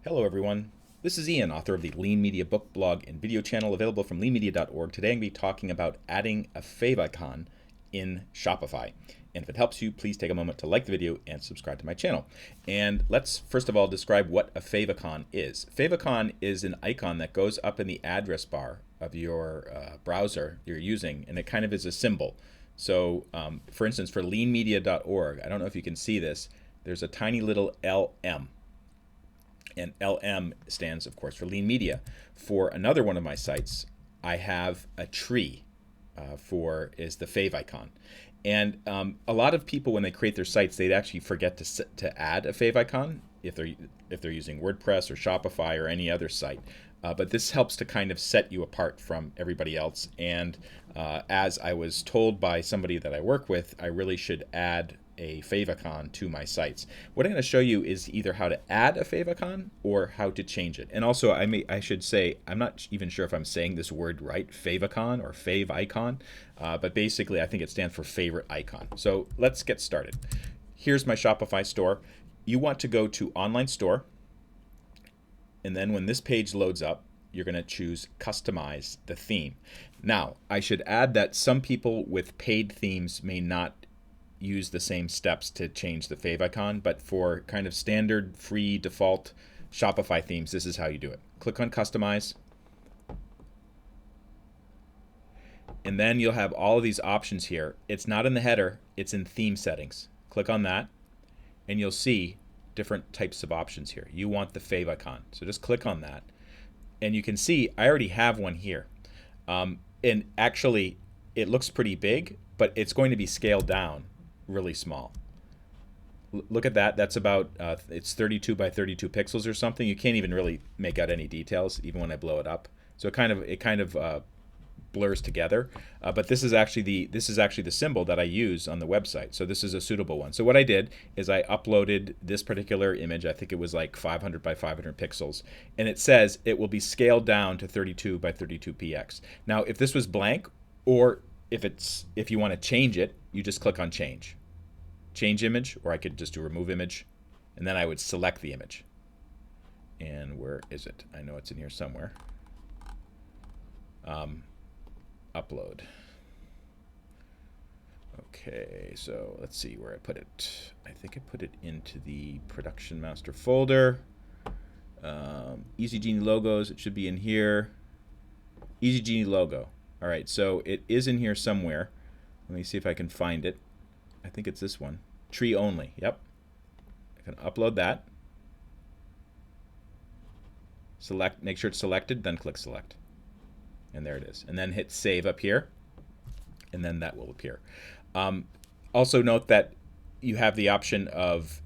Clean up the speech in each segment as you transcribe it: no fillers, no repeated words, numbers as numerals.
Hello everyone, this is Ian, author of the Lean Media book, blog, and video channel available from leanmedia.org. Today I'm going to be talking about adding a favicon in Shopify. And if it helps you, please take a moment to like the video and subscribe to my channel. And let's first of all describe what a favicon is. Favicon is an icon that goes up in the address bar of your browser you're using, and it kind of is a symbol. So for instance, for leanmedia.org, I don't know if you can see this, there's a tiny little LM. And LM stands, of course, for Lean Media. For another one of my sites, I have a tree is the favicon. And a lot of people, when they create their sites, they'd actually forget to add a favicon if they're using WordPress or Shopify or any other site. But this helps to kind of set you apart from everybody else. And as I was told by somebody that I work with, I really should add a favicon to my sites. What I'm going to show you is either how to add a favicon or how to change it. And also, I should say, I'm not even sure if I'm saying this word right, favicon or favicon, but basically I think it stands for favorite icon. So let's get started. Here's my Shopify store. You want to go to Online Store, and then when this page loads up, you're going to choose Customize the Theme. Now, I should add that some people with paid themes may not use the same steps to change the favicon, but for kind of standard free default Shopify themes, this is how you do it. Click on Customize, and then you'll have all of these options here. It's not in the header, it's in Theme Settings. Click on that, and you'll see different types of options here. You want the favicon, so just click on that, and you can see I already have one here. And actually, it looks pretty big, but it's going to be scaled down really small. Look at that. That's about it's 32 by 32 pixels or something. You can't even really make out any details even when I blow it up. So it kind of blurs together. But this is actually the symbol that I use on the website. So this is a suitable one. So what I did is I uploaded this particular image. I think it was like 500 by 500 pixels, and it says it will be scaled down to 32 by 32 px. Now, if this was blank, or if you want to change it, you just click on change image, or I could just do remove image, and then I would select the image. And where is it? I know it's in here somewhere. Upload. Okay, so let's see where I put it. I think I put it into the production master folder. Easy Genie logos, it should be in here. Easy Genie logo. All right, so it is in here somewhere. Let me see if I can find it. I think it's this one. Tree only. Yep. I can upload that. Select, make sure it's selected, then click select. And there it is. And then hit save up here, and then that will appear. Also note that you have the option of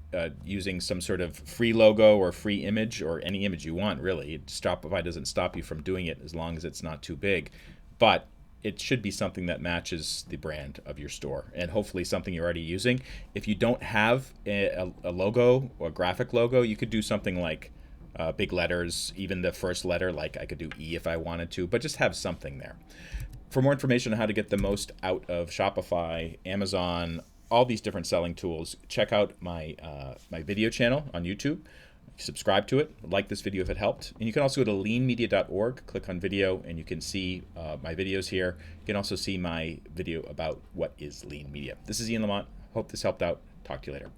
using some sort of free logo or free image, or any image you want, really. Shopify doesn't stop you from doing it as long as it's not too big. But it should be something that matches the brand of your store, and hopefully something you're already using. If you don't have a logo or a graphic logo, you could do something like big letters, even the first letter, like I could do E if I wanted to, but just have something there. For more information on how to get the most out of Shopify, Amazon, all these different selling tools, check out my video channel on YouTube. Subscribe to it, like this video if it helped. And you can also go to leanmedia.org, click on video, and you can see my videos here. You can also see my video about what is Lean Media. This is Ian Lamont. Hope this helped out. Talk to you later.